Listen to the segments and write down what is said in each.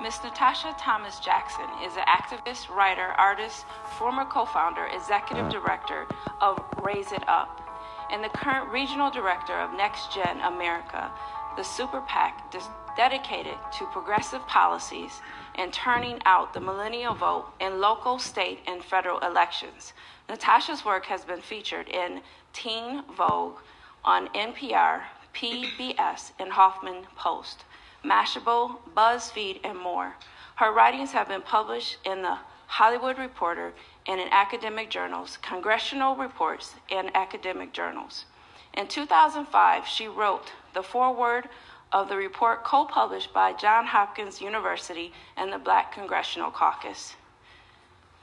Ms. Natasha Thomas-Jackson is an activist, writer, artist, former co-founder, executive director of Raise It Up, and the current regional director of NextGen America, the super PAC dedicated to progressive policies and turning out the millennial vote in local, state, and federal elections. Natasha's work has been featured in Teen Vogue, on NPR, PBS, and Huffington Post, Mashable, BuzzFeed, and more. Her writings have been published in the Hollywood Reporter and in academic journals, congressional reports, and academic journals. In 2005, she wrote the foreword of the report co-published by Johns Hopkins University and the Black Congressional Caucus.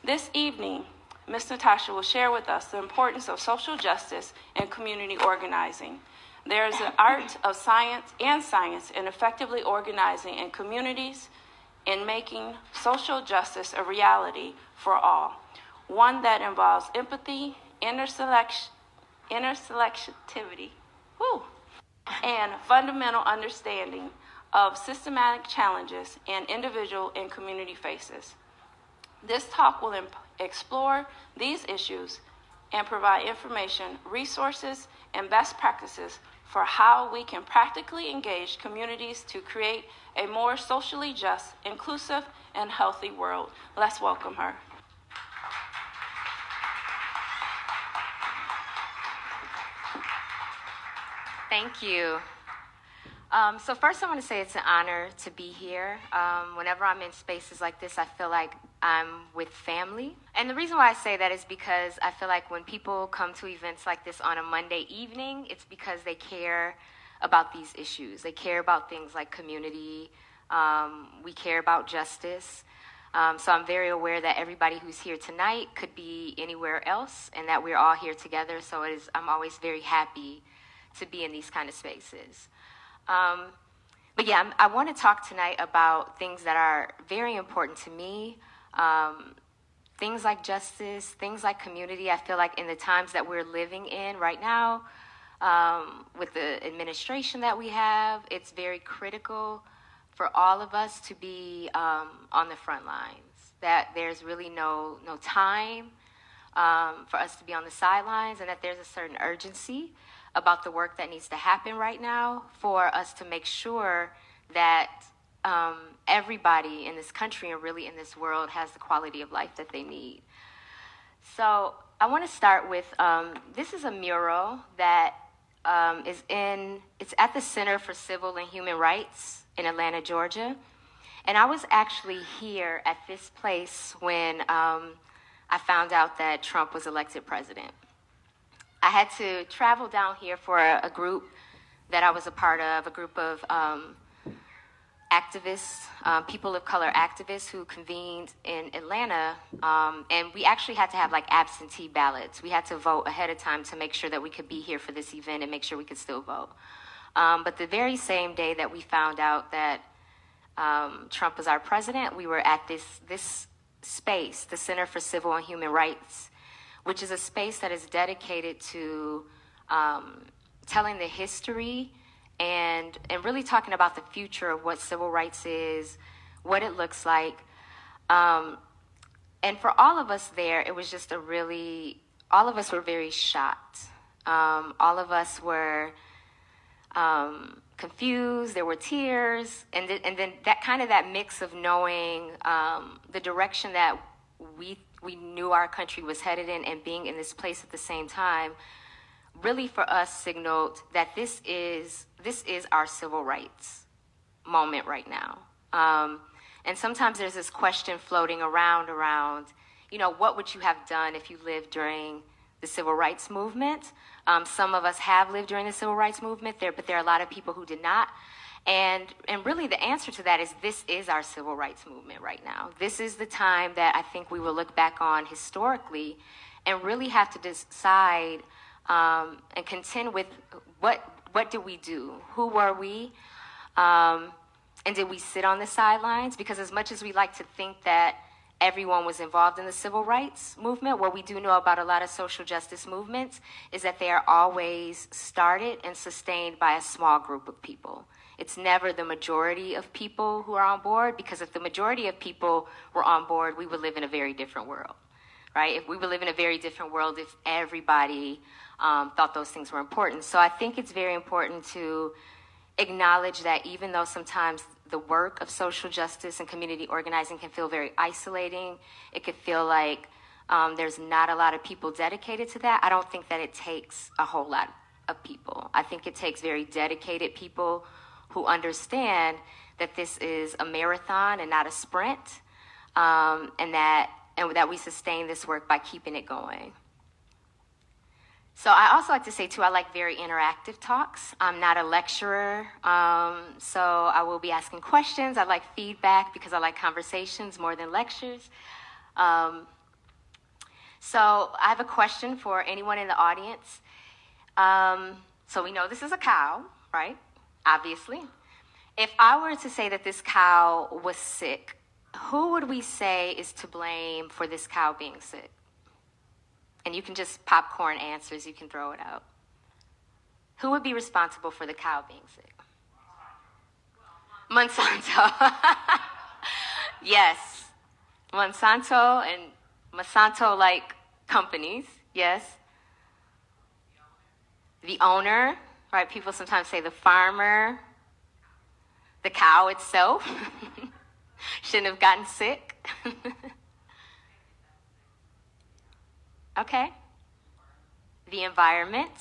This evening, Ms. Natasha will share with us the importance of social justice and community organizing. There is an art of science in effectively organizing in communities and making social justice a reality for all, one that involves empathy, interselectionality, and fundamental understanding of systematic challenges and individual and community faces. This talk will explore these issues and provide information, resources, and best practices for how we can practically engage communities to create a more socially just, inclusive, and healthy world. Let's welcome her. Thank you. So first I want to say it's an honor to be here. Whenever I'm in spaces like this, I feel like I'm with family. And the reason why I say that is because I feel like when people come to events like this on a Monday evening, it's because they care about these issues. They care about things like community. We care about justice. So I'm very aware that everybody who's here tonight could be anywhere else and that we're all here together. So I'm always very happy to be in these kind of spaces. But yeah, I want to talk tonight about things that are very important to me, things like justice, things like community. I feel like in the times that we're living in right now, with the administration that we have, it's very critical for all of us to be on the front lines, that there's really no time for us to be on the sidelines, and that there's a certain urgency about the work that needs to happen right now for us to make sure that everybody in this country and really in this world has the quality of life that they need. So I want to start with, this is a mural that it's at the Center for Civil and Human Rights in Atlanta, Georgia. And I was actually here at this place when I found out that Trump was elected president. I had to travel down here for a group that I was a part of, a group of activists, people of color activists who convened in Atlanta, and we actually had to have like absentee ballots. We had to vote ahead of time to make sure that we could be here for this event and make sure we could still vote. But the very same day that we found out that Trump was our president, we were at this space, the Center for Civil and Human Rights, which is a space that is dedicated to telling the history and really talking about the future of what civil rights is, what it looks like. And for all of us there, it was just all of us were very shocked. All of us were confused, there were tears, and then that mix of knowing the direction that we knew our country was headed in and being in this place at the same time really for us signaled that this is our civil rights moment right now. And sometimes there's this question floating around, what would you have done if you lived during the civil rights movement? Some of us have lived during the civil rights movement, but there are a lot of people who did not. And really the answer to that is this is our civil rights movement right now. This is the time that I think we will look back on historically and really have to decide and contend with what did we do? Who were we? And did we sit on the sidelines? Because as much as we like to think that everyone was involved in the civil rights movement. What we do know about a lot of social justice movements is that they are always started and sustained by a small group of people. It's never the majority of people who are on board, because if the majority of people were on board, we would live in a very different world, right? If we would live in a very different world if everybody thought those things were important. So I think it's very important to acknowledge that even though sometimes the work of social justice and community organizing can feel very isolating, it could feel like there's not a lot of people dedicated to that, I don't think that it takes a whole lot of people. I think it takes very dedicated people who understand that this is a marathon and not a sprint, and that we sustain this work by keeping it going. So I also like to say, too, I like very interactive talks. I'm not a lecturer, so I will be asking questions. I like feedback because I like conversations more than lectures. So I have a question for anyone in the audience. So we know this is a cow, right? Obviously. If I were to say that this cow was sick, who would we say is to blame for this cow being sick? And you can just popcorn answers, you can throw it out. Who would be responsible for the cow being sick? Monsanto. Yes. Monsanto and Monsanto-like companies, yes. The owner, right? People sometimes say the farmer. The cow itself shouldn't have gotten sick. Okay. The environment.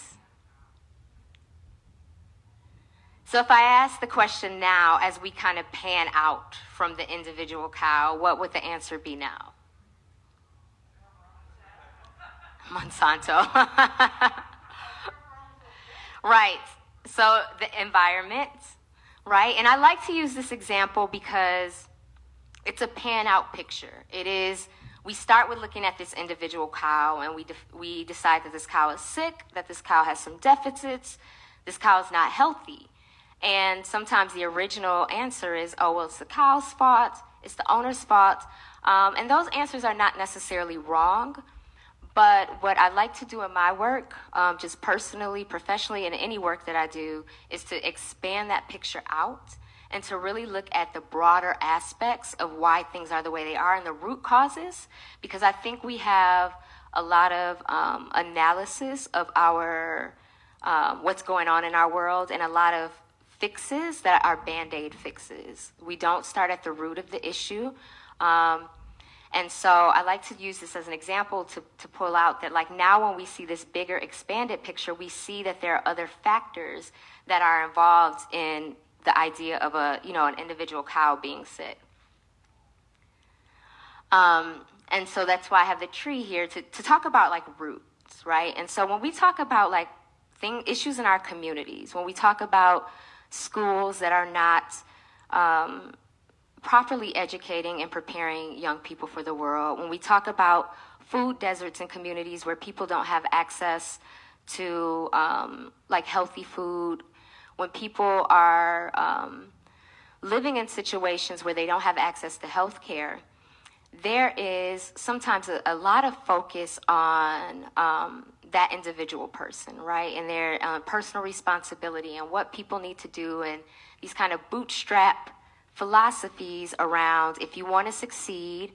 So if I ask the question now, as we kind of pan out from the individual cow, what would the answer be now? Monsanto. Right. So the environment, right? And I like to use this example because it's a pan out picture. It is, we start with looking at this individual cow, and we decide that this cow is sick, that this cow has some deficits, this cow is not healthy. And sometimes the original answer is, oh, well, it's the cow's fault, it's the owner's fault. And those answers are not necessarily wrong. But what I like to do in my work, just personally, professionally, and any work that I do, is to expand that picture out and to really look at the broader aspects of why things are the way they are and the root causes, because I think we have a lot of analysis of our what's going on in our world, and a lot of fixes that are Band-Aid fixes. We don't start at the root of the issue. And so I like to use this as an example to pull out that, like, now when we see this bigger expanded picture, we see that there are other factors that are involved in the idea of an individual cow being sick. And so that's why I have the tree here to talk about, like, roots, right? And so when we talk about, like, issues in our communities, when we talk about schools that are not properly educating and preparing young people for the world, when we talk about food deserts in communities where people don't have access to like healthy food, when people are living in situations where they don't have access to health care, there is sometimes a lot of focus on that individual person, right? And their personal responsibility and what people need to do, and these kind of bootstrap philosophies around, if you want to succeed,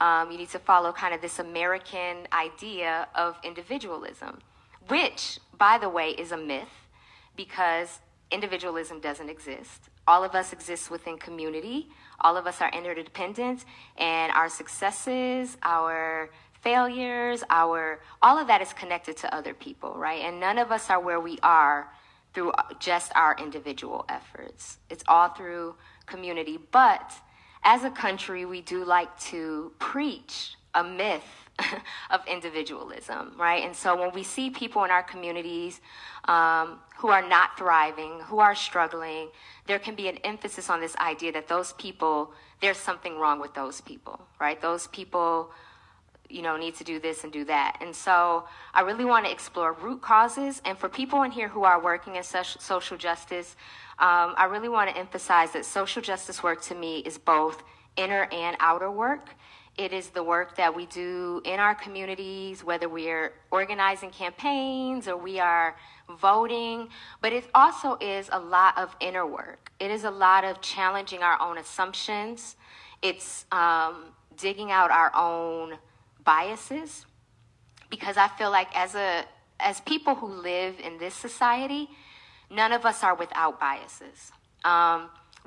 you need to follow kind of this American idea of individualism, which, by the way, is a myth, because individualism doesn't exist. All of us exist within community. All of us are interdependent, and our successes, our failures, all of that is connected to other people, right? And none of us are where we are through just our individual efforts. It's all through community. But as a country, we do like to preach a myth of individualism, right? And so when we see people in our communities who are not thriving, who are struggling, there can be an emphasis on this idea that those people, there's something wrong with those people, right? Those people, need to do this and do that. And so I really want to explore root causes. And for people in here who are working in social justice, I really want to emphasize that social justice work to me is both inner and outer work. It is the work that we do in our communities, whether we are organizing campaigns or we are voting. But it also is a lot of inner work. It is a lot of challenging our own assumptions. It's digging out our own biases. Because I feel like as people who live in this society, none of us are without biases.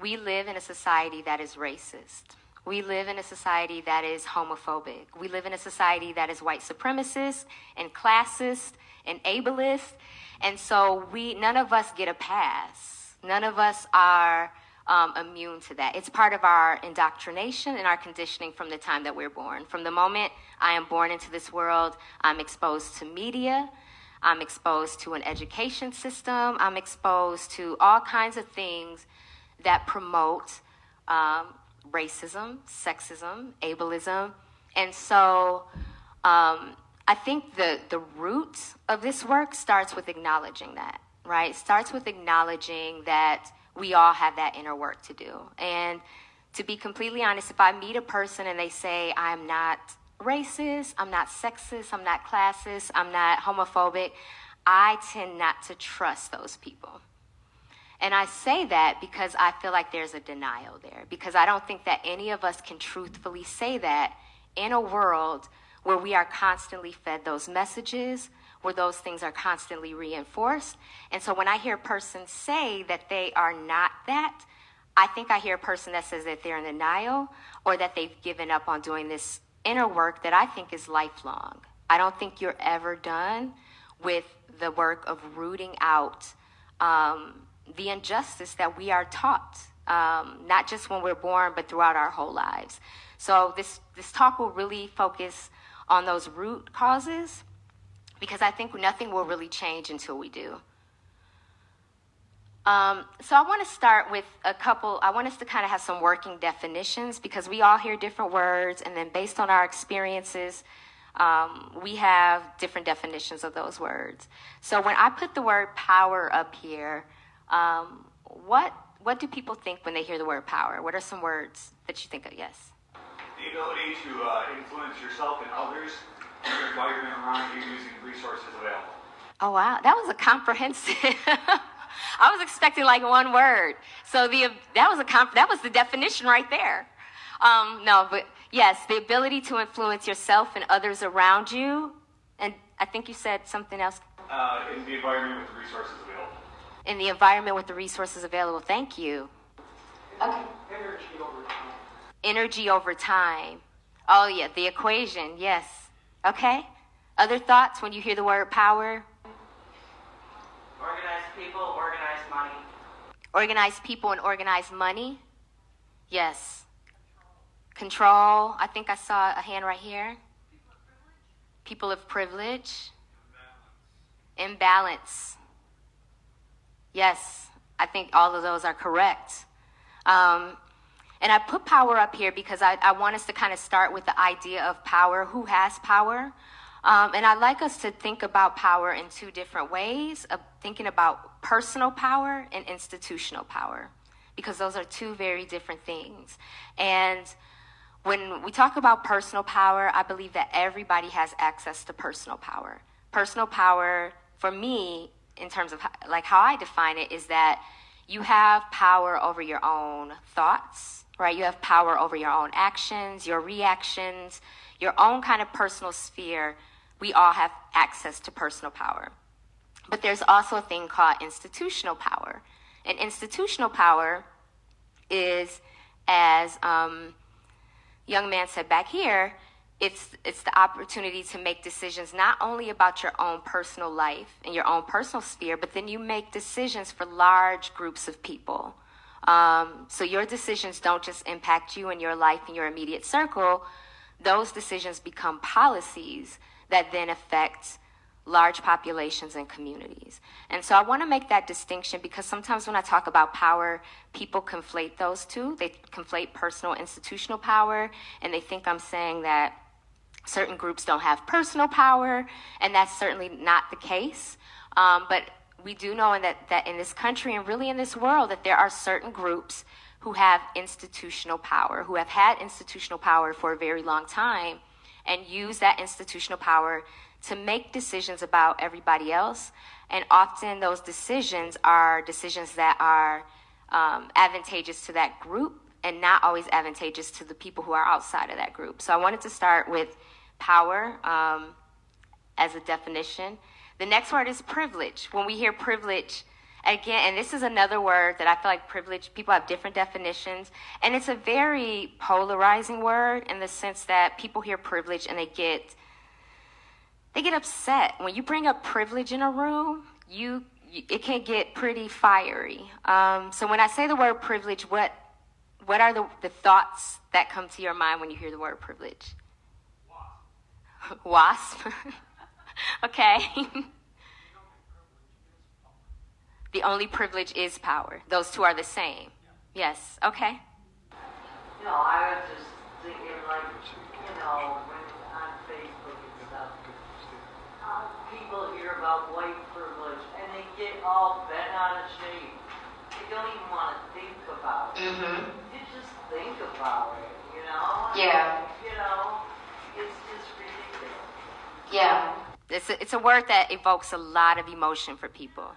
We live in a society that is racist. We live in a society that is homophobic. We live in a society that is white supremacist and classist and ableist. And so none of us get a pass. None of us are immune to that. It's part of our indoctrination and our conditioning from the time that we're born. From the moment I am born into this world, I'm exposed to media. I'm exposed to an education system. I'm exposed to all kinds of things that promote racism, sexism, ableism. And so I think the root of this work starts with acknowledging that, right? It starts with acknowledging that we all have that inner work to do. And to be completely honest, if I meet a person and they say, I'm not racist, I'm not sexist, I'm not classist, I'm not homophobic, I tend not to trust those people. And I say that because I feel like there's a denial there, because I don't think that any of us can truthfully say that in a world where we are constantly fed those messages, where those things are constantly reinforced. And so when I hear a person say that they are not that, I think I hear a person that says that they're in denial or that they've given up on doing this inner work that I think is lifelong. I don't think you're ever done with the work of rooting out the injustice that we are taught, not just when we're born, but throughout our whole lives. So this talk will really focus on those root causes, because I think nothing will really change until we do. So I want to start with I want us to kind of have some working definitions, because we all hear different words, and then based on our experiences, we have different definitions of those words. So when I put the word power up here, what do people think when they hear the word power? What are some words that you think of? Yes. The ability to influence yourself and others and your environment around you using resources available. Oh, wow. That was a comprehensive. I was expecting like one word. So that was the definition right there. No, but yes, the ability to influence yourself and others around you. And I think you said something else. In the environment with the resources available. In the environment with the resources available. Thank you. Okay. Energy over time. Energy over time. Oh, yeah, the equation. Yes. Okay. Other thoughts when you hear the word power? Organized people, organized money. Organized people and organized money? Yes. Control. I think I saw a hand right here. People of privilege. Imbalance. Yes, I think all of those are correct. And I put power up here because I want us to kind of start with the idea of power. Who has power? And I'd like us to think about power in two different ways, of thinking about personal power and institutional power, because those are two very different things. And when we talk about personal power, I believe that everybody has access to personal power. Personal power, for me, in terms of like how I define it, is that you have power over your own thoughts, right? You have power over your own actions, your reactions, your own kind of personal sphere. We all have access to personal power. But there's also a thing called institutional power. And institutional power is, as young man said back here, it's the opportunity to make decisions not only about your own personal life and your own personal sphere, but then you make decisions for large groups of people. So your decisions don't just impact you and your life and your immediate circle. Those decisions become policies that then affect large populations and communities. And so I want to make that distinction, because sometimes when I talk about power, people conflate those two. They conflate personal institutional power, and they think I'm saying that certain groups don't have personal power, and that's certainly not the case. But we do know that in this country and really in this world that there are certain groups who have institutional power, who have had institutional power for a very long time, and use that institutional power to make decisions about everybody else. And often those decisions are decisions that are advantageous to that group and not always advantageous to the people who are outside of that group. So I wanted to start with power as a definition. The next word is privilege. When we hear privilege, again, and this is another word that I feel like privilege, people have different definitions, and it's a very polarizing word in the sense that people hear privilege and they get upset. When you bring up privilege in a room, it can get pretty fiery. So when I say the word privilege, what are the thoughts that come to your mind when you hear the word privilege? Wasp. Okay. The only privilege is power. Those two are the same. Yes. Okay. I was just thinking, like, when on Facebook and stuff, people hear about white privilege and they get all bent out of shape. They don't even want to think about it. Mm-hmm. You just think about it, Yeah. It's just ridiculous. Yeah. It's a word that evokes a lot of emotion for people.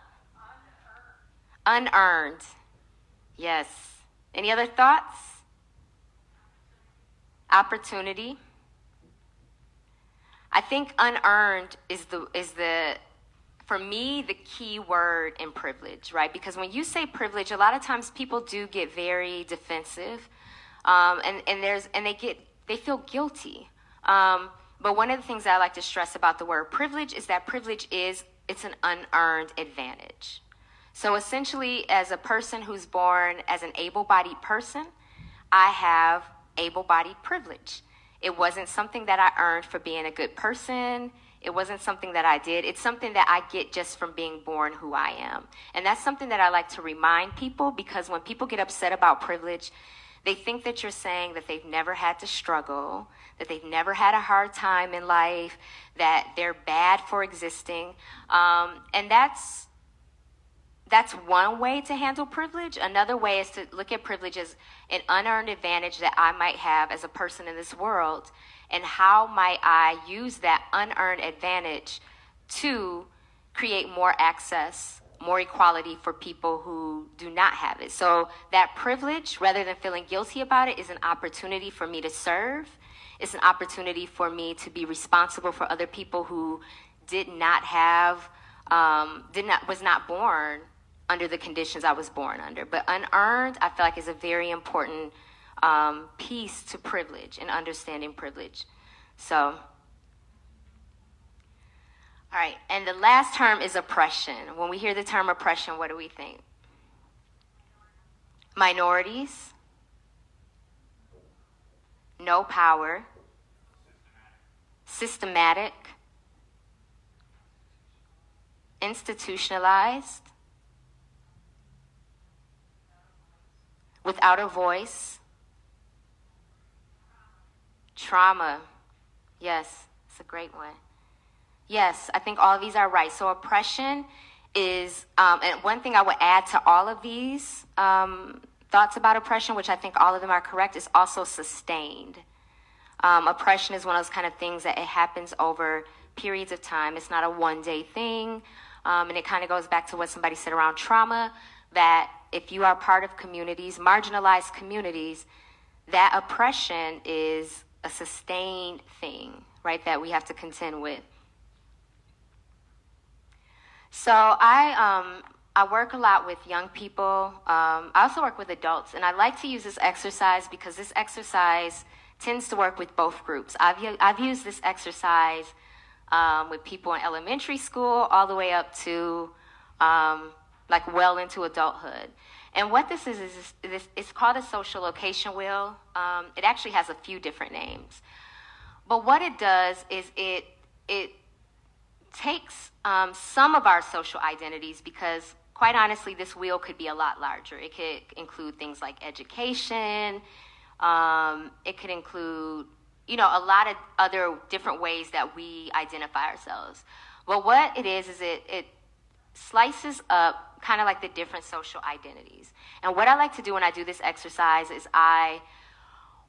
Unearned. Yes. Any other thoughts? Opportunity. I think unearned is for me, the key word in privilege, right? Because when you say privilege, a lot of times people do get very defensive, and they feel guilty. But one of the things that I like to stress about the word privilege is that privilege it's an unearned advantage. So essentially, as a person who's born as an able-bodied person, I have able-bodied privilege. It wasn't something that I earned for being a good person. It wasn't something that I did. It's something that I get just from being born who I am. And that's something that I like to remind people, because when people get upset about privilege, they think that you're saying that they've never had to struggle, that they've never had a hard time in life, that they're bad for existing. And that's one way to handle privilege. Another way is to look at privilege as an unearned advantage that I might have as a person in this world, and how might I use that unearned advantage to create more access, more equality for people who do not have it. So that privilege, rather than feeling guilty about it, is an opportunity for me to serve. It's an opportunity for me to be responsible for other people who was not born under the conditions I was born under. But unearned, I feel like, is a very important piece to privilege and understanding privilege. So, all right, and the last term is oppression. When we hear the term oppression, what do we think? Minorities, no power, systematic, institutionalized, without a voice, trauma. Yes, it's a great one. Yes, I think all of these are right. So oppression is, and one thing I would add to all of these thoughts about oppression, which I think all of them are correct, is also sustained. Oppression is one of those kind of things that it happens over periods of time. It's not a one-day thing, and it kind of goes back to what somebody said around trauma, that if you are part of communities, marginalized communities, that oppression is a sustained thing, right, that we have to contend with. So I work a lot with young people. I also work with adults, and I like to use this exercise because this exercise tends to work with both groups. I've used this exercise with people in elementary school all the way up to like well into adulthood. And what this is it's called a social location wheel. It actually has a few different names. But what it does is it takes some of our social identities, because quite honestly, this wheel could be a lot larger. It could include things like education. It could include, a lot of other different ways that we identify ourselves. But what it is it slices up kind of like the different social identities. And what I like to do when I do this exercise is I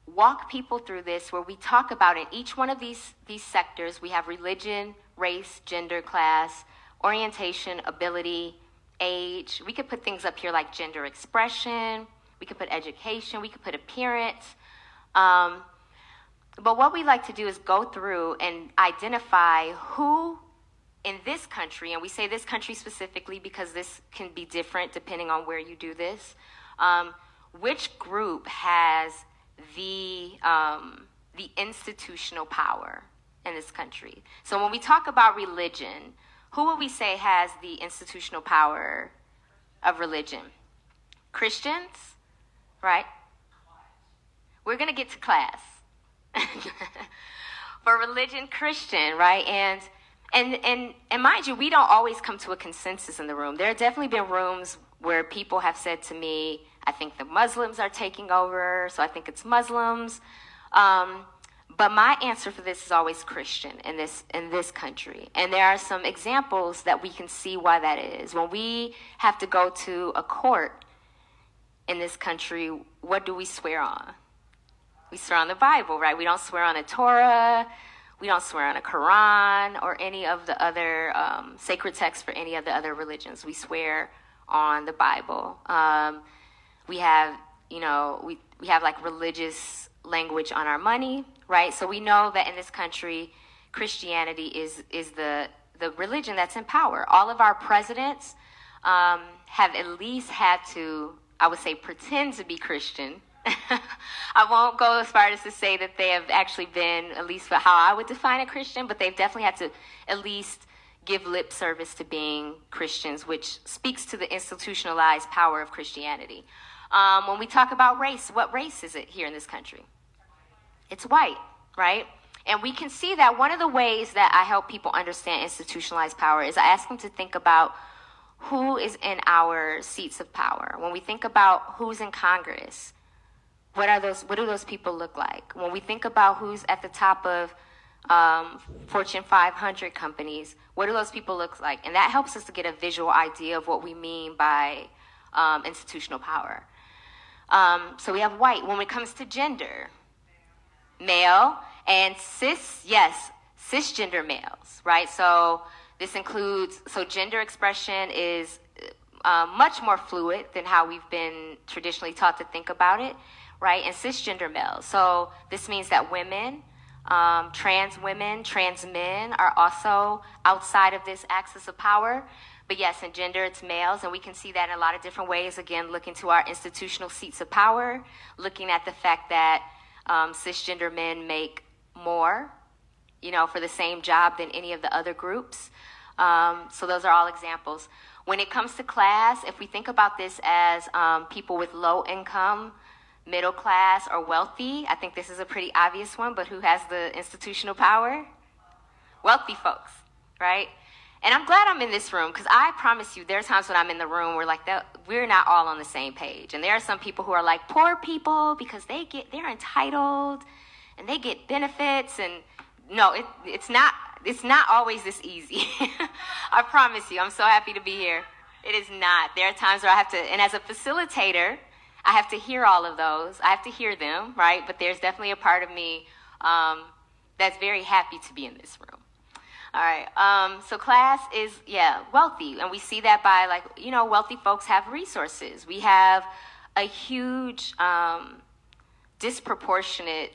walk people through this, where we talk about in each one of these sectors, we have religion, race, gender, class, orientation, ability, age. We could put things up here like gender expression. We could put education. We could put appearance. But what we like to do is go through and identify who in this country, and we say this country specifically because this can be different depending on where you do this, which group has the institutional power in this country. So when we talk about religion, who would we say has the institutional power of religion? Christians, right? We're going to get to class. For religion, Christian, right? And mind you, we don't always come to a consensus in the room. There have definitely been rooms where people have said to me, I think the Muslims are taking over, so I think it's Muslims. But my answer for this is always Christian in this country. And there are some examples that we can see why that is. When we have to go to a court in this country, what do we swear on? We swear on the Bible, right? We don't swear on a Torah. We don't swear on a Quran or any of the other sacred texts for any of the other religions. We swear on the Bible. We have, we have like religious language on our money, right? So we know that in this country, Christianity is the religion that's in power. All of our presidents have at least had to, I would say, pretend to be Christian. I won't go as far as to say that they have actually been, at least for how I would define a Christian, but they've definitely had to at least give lip service to being Christians, which speaks to the institutionalized power of Christianity. When we talk about race, what race is it here in this country? It's white, right? And we can see that one of the ways that I help people understand institutionalized power is I ask them to think about who is in our seats of power. When we think about who's in Congress, what do those people look like? When we think about who's at the top of Fortune 500 companies, what do those people look like? And that helps us to get a visual idea of what we mean by institutional power. So we have white. When it comes to gender, male and cisgender males, right? So this includes, gender expression is much more fluid than how we've been traditionally taught to think about it, right? And cisgender males. So this means that women, trans men are also outside of this axis of power. But yes, in gender, it's males, and we can see that in a lot of different ways. Again, looking to our institutional seats of power, looking at the fact that cisgender men make more, for the same job than any of the other groups. So those are all examples. When it comes to class, if we think about this as people with low income, middle class, or wealthy, I think this is a pretty obvious one, but who has the institutional power? Wealthy folks, right? And I'm glad I'm in this room, because I promise you there are times when I'm in the room where we're not all on the same page. And there are some people who are like poor people because they're entitled and they get benefits. And no, it's not always this easy. I promise you, I'm so happy to be here. It is not. There are times where I have to, and as a facilitator, I have to hear all of those. I have to hear them, right? But there's definitely a part of me that's very happy to be in this room. All right. So class is, wealthy. And we see that by wealthy folks have resources. We have a huge disproportionate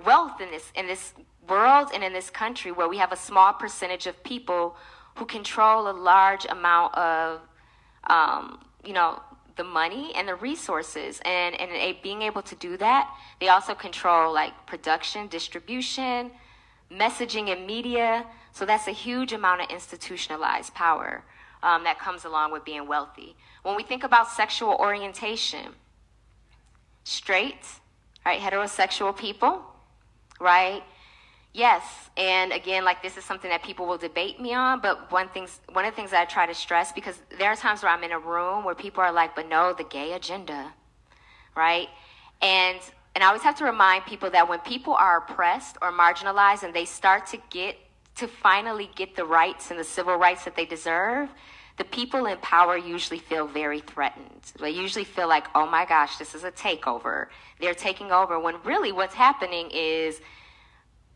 wealth in this world and in this country, where we have a small percentage of people who control a large amount of, the money and the resources. And being able to do that, they also control production, distribution, messaging, and media. So that's a huge amount of institutionalized power that comes along with being wealthy. When we think about sexual orientation, straight, right, heterosexual people, right? Yes, and again, this is something that people will debate me on, but one of the things that I try to stress, because there are times where I'm in a room where people are like, but no, the gay agenda, right? And I always have to remind people that when people are oppressed or marginalized and they start to finally get the rights and the civil rights that they deserve, the people in power usually feel very threatened. They usually feel like, oh my gosh, this is a takeover. They're taking over, when really what's happening is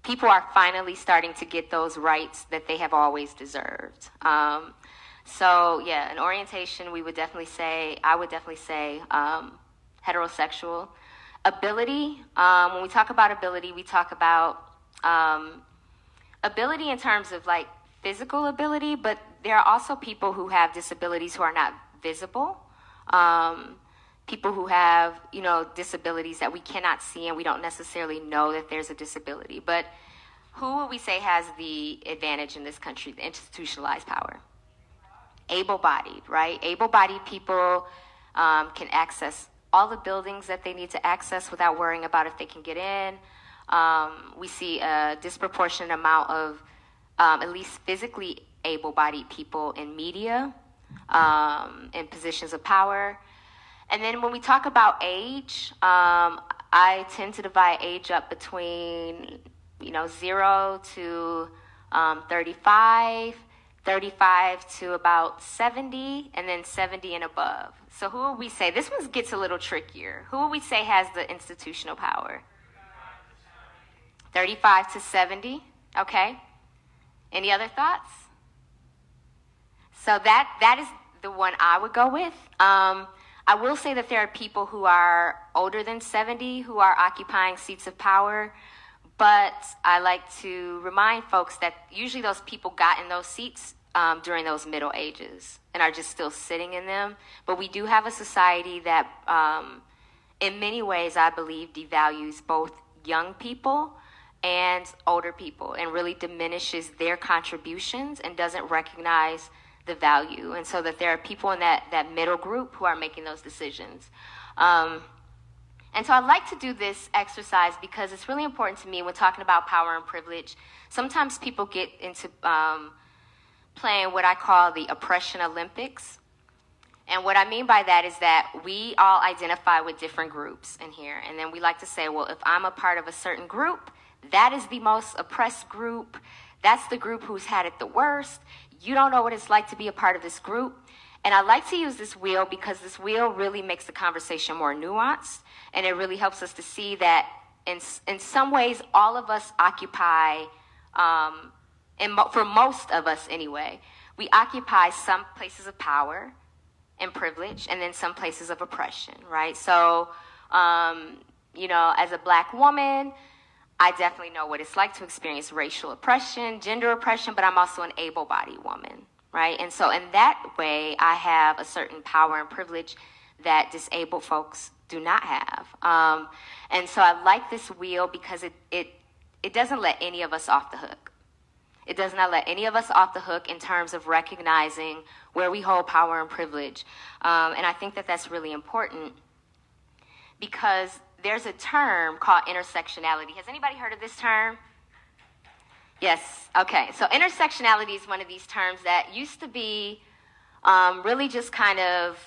people are finally starting to get those rights that they have always deserved. So yeah, in orientation, I would definitely say heterosexual. Ability, when we talk about ability, we talk about ability in terms of like physical ability, but there are also people who have disabilities who are not visible. People who have, disabilities that we cannot see and we don't necessarily know that there's a disability. But who would we say has the advantage in this country, the institutionalized power? Able-bodied, right? Able-bodied people can access all the buildings that they need to access without worrying about if they can get in. We see a disproportionate amount of at least physically able-bodied people in media, in positions of power. And then when we talk about age, I tend to divide age up between, 0 to 35, 35 to about 70, and then 70 and above. So who would we say, this one gets a little trickier. Who would we say has the institutional power? 35 to 70, okay. Any other thoughts? So that is the one I would go with. I will say that there are people who are older than 70 who are occupying seats of power, but I like to remind folks that usually those people got in those seats during those Middle Ages and are just still sitting in them. But we do have a society that in many ways, I believe, devalues both young people and older people and really diminishes their contributions and doesn't recognize the value. And so that there are people in that middle group who are making those decisions. And so I like to do this exercise because it's really important to me when talking about power and privilege. Sometimes people get into playing what I call the oppression Olympics. And what I mean by that is that we all identify with different groups in here. And then we like to say, well, if I'm a part of a certain group, that is the most oppressed group. That's the group who's had it the worst. You don't know what it's like to be a part of this group. And I like to use this wheel because this wheel really makes the conversation more nuanced. And it really helps us to see that in some ways, all of us occupy, for most of us anyway, we occupy some places of power and privilege and then some places of oppression, right? So, as a Black woman, I definitely know what it's like to experience racial oppression, gender oppression, but I'm also an able-bodied woman, right? And so in that way, I have a certain power and privilege that disabled folks do not have. And so I like this wheel because it doesn't let any of us off the hook. It does not let any of us off the hook in terms of recognizing where we hold power and privilege. And I think that that's really important because there's a term called intersectionality. Has anybody heard of this term? Yes. Okay. So intersectionality is one of these terms that used to be really just kind of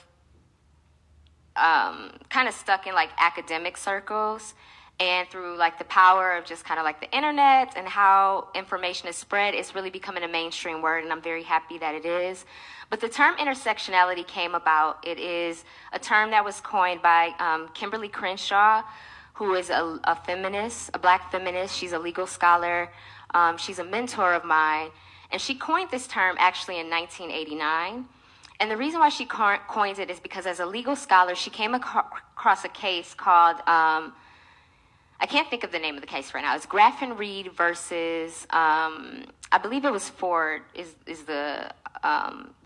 stuck in like academic circles, and through like the power of just kind of like the internet and how information is spread, it's really becoming a mainstream word, and I'm very happy that it is. But the term intersectionality came about. It is a term that was coined by Kimberly Crenshaw, who is a feminist, a Black feminist. She's a legal scholar. She's a mentor of mine. And she coined this term actually in 1989. And the reason why she coined it is because as a legal scholar, she came across a case called, I can't think of the name of the case right now. It's Graffin Reed versus, I believe it was Ford is the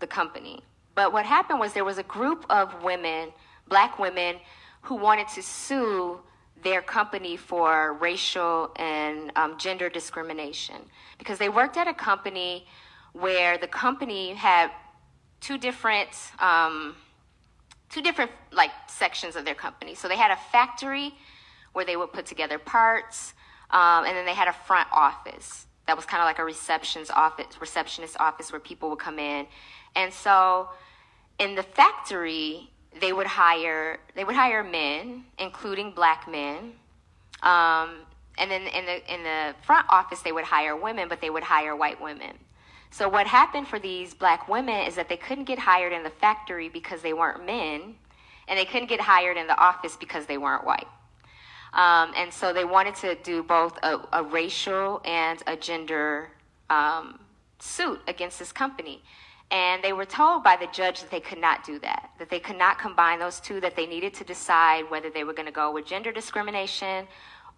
company. But what happened was there was a group of women, Black women, who wanted to sue their company for racial and gender discrimination because they worked at a company where the company had two different like sections of their company. So they had a factory where they would put together parts, and then they had a front office that was kind of like a receptionist office where people would come in. And so in the factory, they would hire men, including Black men. And then in the front office, they would hire women, but they would hire white women. So what happened for these black women is that they couldn't get hired in the factory because they weren't men, and they couldn't get hired in the office because they weren't white. And so they wanted to do both a racial and a gender suit against this company. And they were told by the judge that they could not do that they could not combine those two, that they needed to decide whether they were going to go with gender discrimination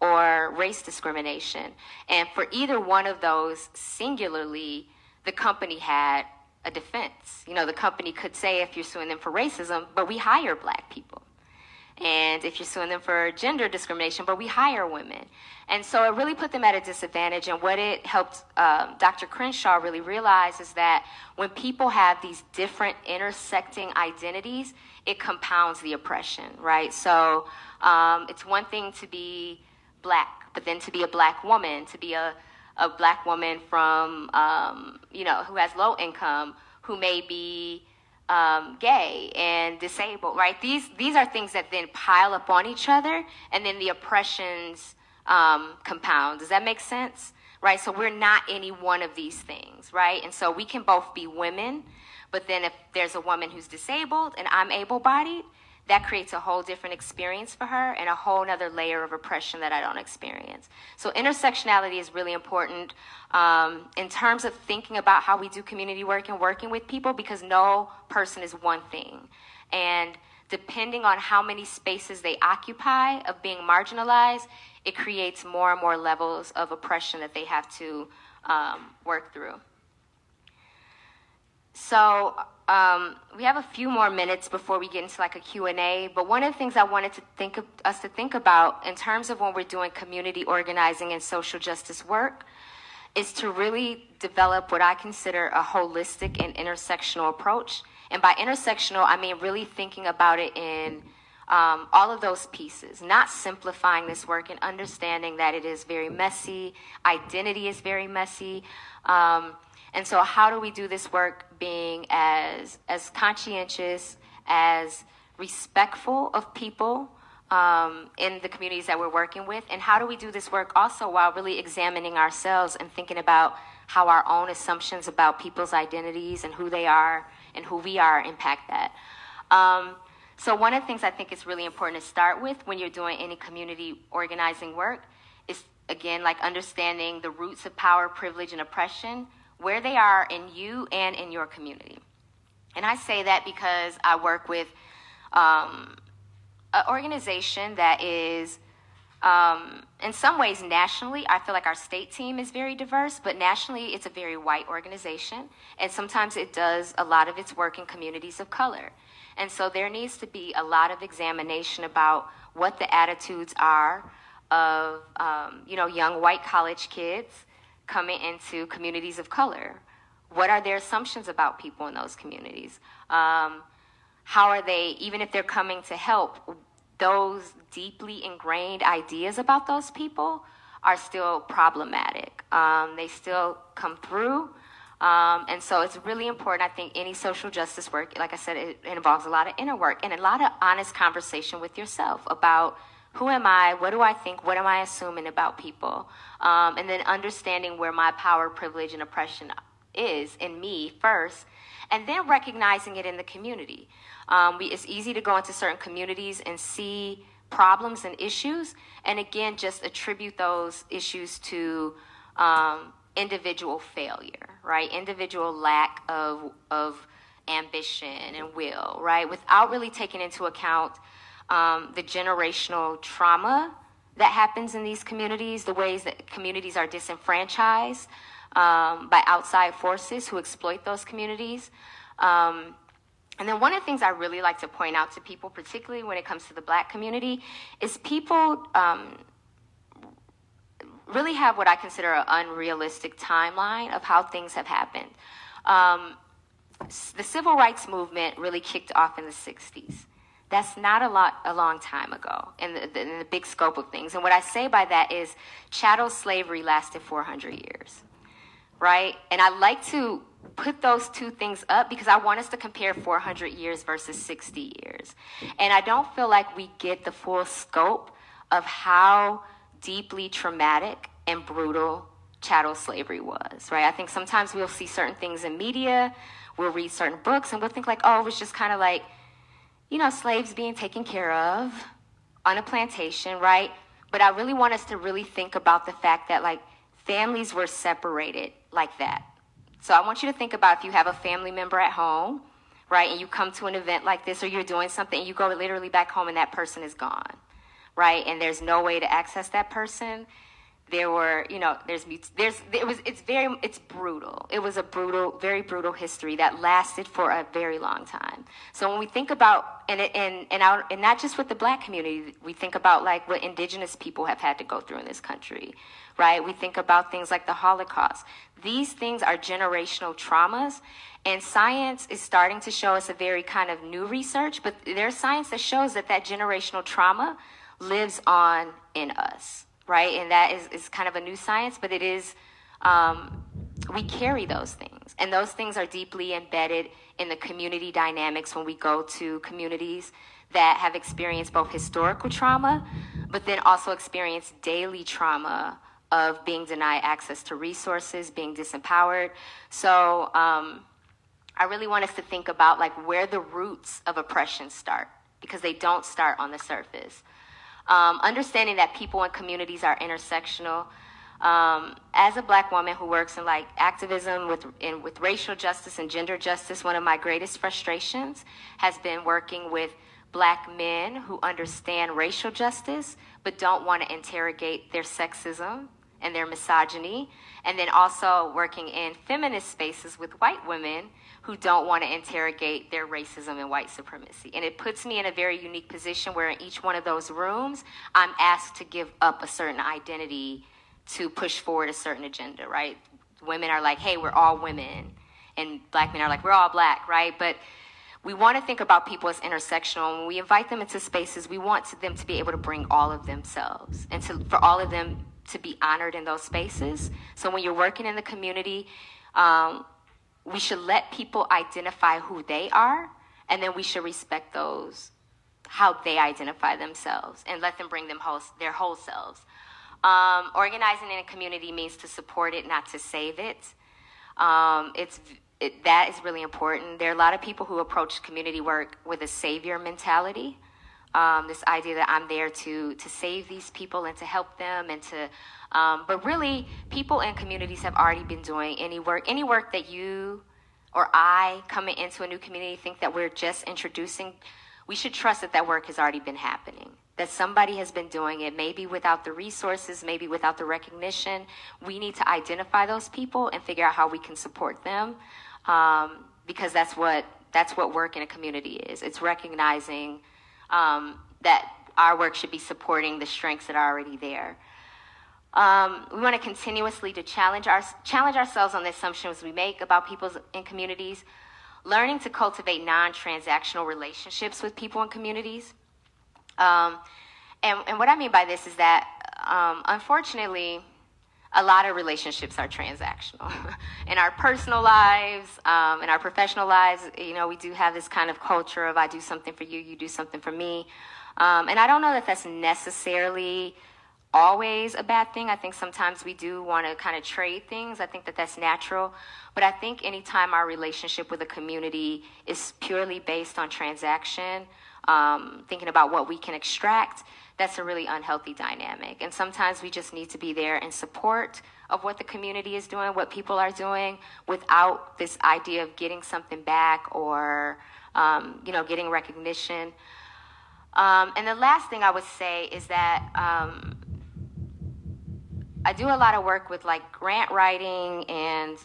or race discrimination. And for either one of those singularly, the company had a defense. You know, the company could say, if you're suing them for racism, but we hire black people. And if you're suing them for gender discrimination, but we hire women. And so it really put them at a disadvantage. And what it helped Dr. Crenshaw really realize is that when people have these different intersecting identities, it compounds the oppression, right? So it's one thing to be black, but then to be a black woman, to be a black woman from, who has low income, who may be gay and disabled, right? These are things that then pile up on each other, and then the oppressions compound. Does that make sense? Right? So we're not any one of these things, right? And so we can both be women, but then if there's a woman who's disabled and I'm able-bodied, that creates a whole different experience for her and a whole other layer of oppression that I don't experience. So intersectionality is really important in terms of thinking about how we do community work and working with people, because no person is one thing. And depending on how many spaces they occupy of being marginalized, it creates more and more levels of oppression that they have to work through. So we have a few more minutes before we get into like a Q&A, but one of the things I wanted to think about in terms of when we're doing community organizing and social justice work is to really develop what I consider a holistic and intersectional approach. And by intersectional, I mean really thinking about it in all of those pieces, not simplifying this work and understanding that it is very messy, identity is very messy. And so how do we do this work being as conscientious, as respectful of people in the communities that we're working with? And how do we do this work also while really examining ourselves and thinking about how our own assumptions about people's identities and who they are and who we are impact that? So one of the things I think is really important to start with when you're doing any community organizing work is, again, like understanding the roots of power, privilege, and oppression, where they are in you and in your community. And I say that because I work with an organization that is, in some ways nationally, I feel like our state team is very diverse, but nationally it's a very white organization. And sometimes it does a lot of its work in communities of color. And so there needs to be a lot of examination about what the attitudes are of, young white college kids coming into communities of color. What are their assumptions about people in those communities? How are they, even if they're coming to help, those deeply ingrained ideas about those people are still problematic. They still come through. And so it's really important, I think, any social justice work, like I said, it involves a lot of inner work and a lot of honest conversation with yourself about who am I, what do I think, what am I assuming about people? And then understanding where my power, privilege, and oppression is in me first, and then recognizing it in the community. It's easy to go into certain communities and see problems and issues, and again, just attribute those issues to individual failure, right? Individual lack of ambition and will, right? Without really taking into account the generational trauma that happens in these communities, the ways that communities are disenfranchised by outside forces who exploit those communities. And then one of the things I really like to point out to people, particularly when it comes to the Black community, is people really have what I consider an unrealistic timeline of how things have happened. The civil rights movement really kicked off in the 60s. That's not a long time ago in the big scope of things. And what I say by that is chattel slavery lasted 400 years, right? And I like to put those two things up because I want us to compare 400 years versus 60 years. And I don't feel like we get the full scope of how deeply traumatic and brutal chattel slavery was, right? I think sometimes we'll see certain things in media, we'll read certain books, and we'll think like, oh, it was just kind of like, you know, slaves being taken care of on a plantation, right? But I really want us to really think about the fact that, like, families were separated like that. So I want you to think about if you have a family member at home, right, and you come to an event like this, or you're doing something, and you go literally back home and that person is gone, right? And there's no way to access that person. There were, you know, it's brutal. It was a brutal, very brutal history that lasted for a very long time. So when we think about, and not just with the Black community, we think about like what indigenous people have had to go through in this country, right? We think about things like the Holocaust. These things are generational traumas, and science is starting to show us a very kind of new research, but there's science that shows that generational trauma lives on in us. Right, and that is kind of a new science, but it is, we carry those things. And those things are deeply embedded in the community dynamics when we go to communities that have experienced both historical trauma, but then also experience daily trauma of being denied access to resources, being disempowered. So I really want us to think about like where the roots of oppression start, because they don't start on the surface. Understanding that people and communities are intersectional. As a Black woman who works in like activism with racial justice and gender justice, one of my greatest frustrations has been working with Black men who understand racial justice but don't want to interrogate their sexism and their misogyny, and then also working in feminist spaces with white women who don't want to interrogate their racism and white supremacy. And it puts me in a very unique position where in each one of those rooms, I'm asked to give up a certain identity to push forward a certain agenda, right? Women are like, hey, we're all women. And Black men are like, we're all Black, right? But we want to think about people as intersectional. And when we invite them into spaces, we want them to be able to bring all of themselves and for all of them to be honored in those spaces. So when you're working in the community, we should let people identify who they are, and then we should respect those, how they identify themselves, and let them bring their whole selves. Organizing in a community means to support it, not to save it. That is really important. There are a lot of people who approach community work with a savior mentality. This idea that I'm there to save these people and to help them and to, but really people and communities have already been doing any work that you or I coming into a new community think that we're just introducing. We should trust that work has already been happening, that somebody has been doing it, maybe without the resources, maybe without the recognition. We need to identify those people and figure out how we can support them, because that's what work in a community is. It's recognizing that our work should be supporting the strengths that are already there. We want to continuously challenge ourselves on the assumptions we make about people in communities, learning to cultivate non-transactional relationships with people in communities. And what I mean by this is that, unfortunately, a lot of relationships are transactional. In our personal lives, in our professional lives, you know, we do have this kind of culture of I do something for you, you do something for me. And I don't know that that's necessarily always a bad thing. I think sometimes we do want to kind of trade things. I think that that's natural. But I think anytime our relationship with a community is purely based on transaction, thinking about what we can extract, that's a really unhealthy dynamic. And sometimes we just need to be there in support of what the community is doing, what people are doing, without this idea of getting something back or, getting recognition. And the last thing I would say is that I do a lot of work with like grant writing and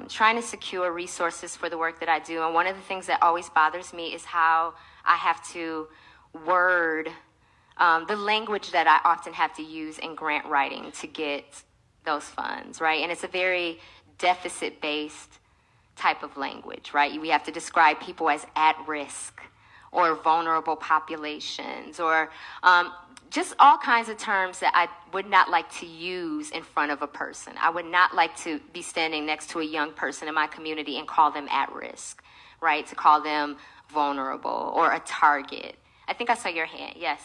trying to secure resources for the work that I do. And one of the things that always bothers me is how I have to word the language that I often have to use in grant writing to get those funds, right? And it's a very deficit-based type of language, right? We have to describe people as at risk or vulnerable populations or just all kinds of terms that I would not like to use in front of a person. I would not like to be standing next to a young person in my community and call them at risk, right? To call them vulnerable or a target. I think I saw your hand. Yes.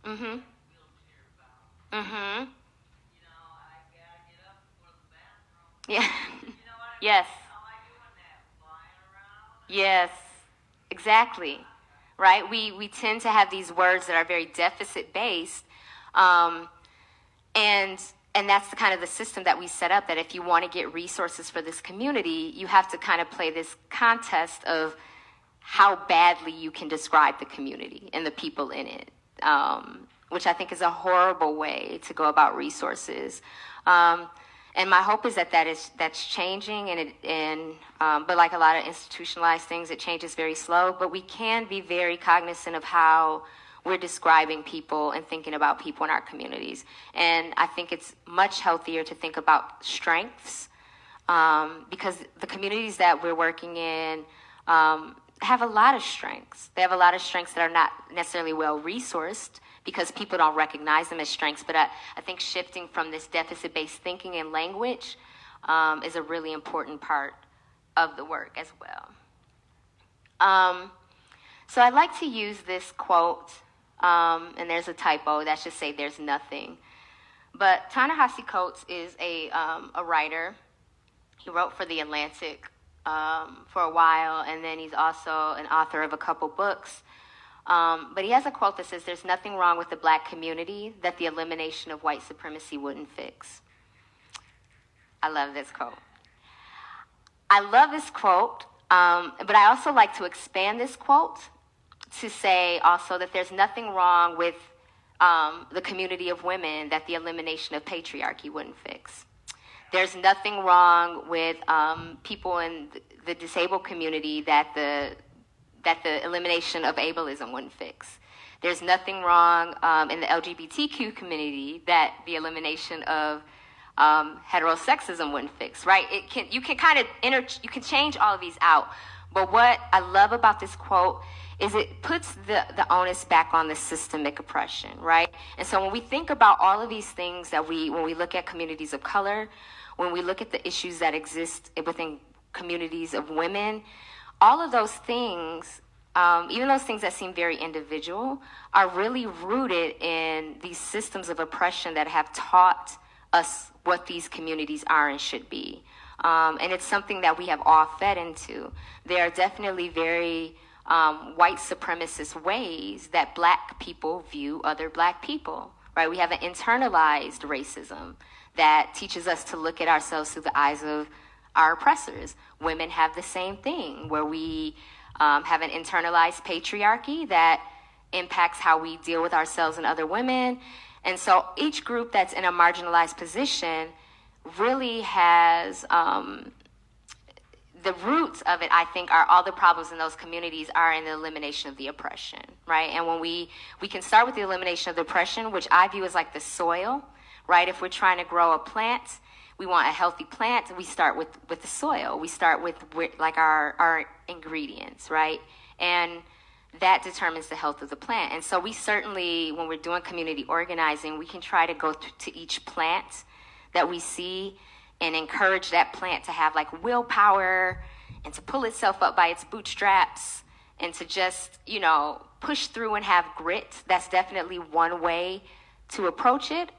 Mm-hmm. Mm-hmm. You know, I gotta get up and go to the bathroom. Yeah. You know what I mean? Yes. How am I doing that? Flying around? Yes. Exactly. Right? We tend to have these words that are very deficit based, and that's the kind of the system that we set up, that if you want to get resources for this community, you have to kind of play this contest of how badly you can describe the community and the people in it, which I think is a horrible way to go about resources. And my hope is that's changing, but like a lot of institutionalized things, it changes very slow. But we can be very cognizant of how we're describing people and thinking about people in our communities. And I think it's much healthier to think about strengths, because the communities that we're working in have a lot of strengths. They have a lot of strengths that are not necessarily well resourced, because people don't recognize them as strengths. But I think shifting from this deficit-based thinking and language is a really important part of the work as well. So I'd like to use this quote, and there's a typo, that should say there's nothing. But Ta-Nehisi Coates is a writer. He wrote for The Atlantic for a while, and then he's also an author of a couple books. But he has a quote that says, "There's nothing wrong with the black community that the elimination of white supremacy wouldn't fix." I love this quote. I love this quote, but I also like to expand this quote to say also that there's nothing wrong with the community of women that the elimination of patriarchy wouldn't fix. There's nothing wrong with people in the disabled community that the elimination of ableism wouldn't fix. There's nothing wrong in the LGBTQ community that the elimination of heterosexism wouldn't fix, right? You can change all of these out. But what I love about this quote is it puts the onus back on the systemic oppression, right? And so when we think about all of these things when we look at communities of color, when we look at the issues that exist within communities of women, all of those things, even those things that seem very individual, are really rooted in these systems of oppression that have taught us what these communities are and should be. And it's something that we have all fed into. There are definitely very white supremacist ways that black people view other black people, right? We have an internalized racism that teaches us to look at ourselves through the eyes of our oppressors. Women have the same thing, where we have an internalized patriarchy that impacts how we deal with ourselves and other women. And so each group that's in a marginalized position really has, the roots of it, I think, are all the problems in those communities are in the elimination of the oppression, right? And when we can start with the elimination of the oppression, which I view as like the soil, right? If we're trying to grow a plant, we want a healthy plant, we start with the soil. We start with like our ingredients, right? And that determines the health of the plant. And so we certainly, when we're doing community organizing, we can try to go to each plant that we see and encourage that plant to have like willpower and to pull itself up by its bootstraps and to just, push through and have grit. That's definitely one way to approach it.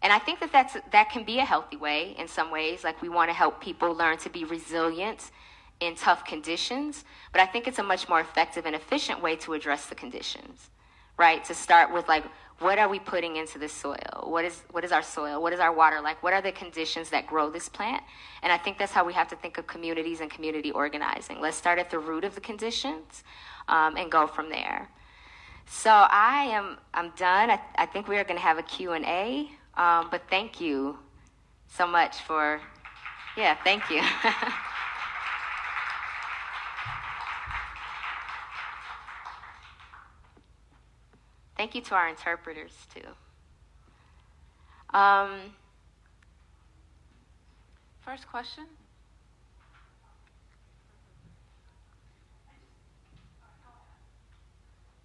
And I think that can be a healthy way in some ways. Like, we want to help people learn to be resilient in tough conditions, but I think it's a much more effective and efficient way to address the conditions, right? To start with, like, what are we putting into the soil? What is our soil? What is our water like? What are the conditions that grow this plant? And I think that's how we have to think of communities and community organizing. Let's start at the root of the conditions and go from there. So I'm done. I think we are going to have a Q&A, but thank you so much for, thank you. Thank you to our interpreters, too. First question?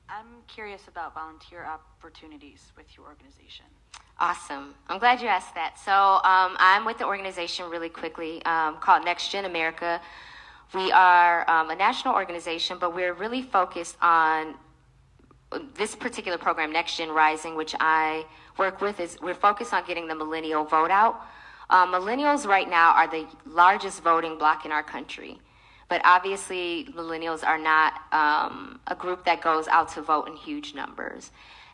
I'm curious about volunteer opportunities with your organization. Awesome. I'm glad you asked that. So I'm with the organization really quickly called NextGen America. We are a national organization, but we're really focused on this particular program, NextGen Rising, which I work with, is we're focused on getting the millennial vote out. Millennials right now are the largest voting bloc in our country. But obviously, millennials are not a group that goes out to vote in huge numbers.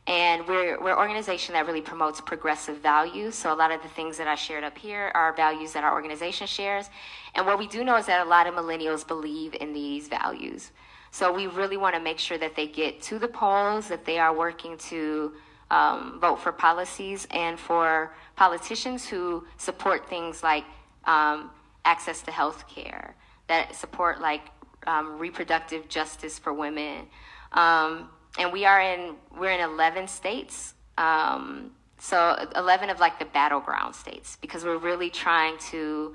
And we're an organization that really promotes progressive values. So a lot of the things that I shared up here are values that our organization shares. And what we do know is that a lot of millennials believe in these values. So we really want to make sure that they get to the polls, that they are working to vote for policies and for politicians who support things like access to health care, that support like reproductive justice for women. And we're in 11 states, so 11 of like the battleground states, because we're really trying to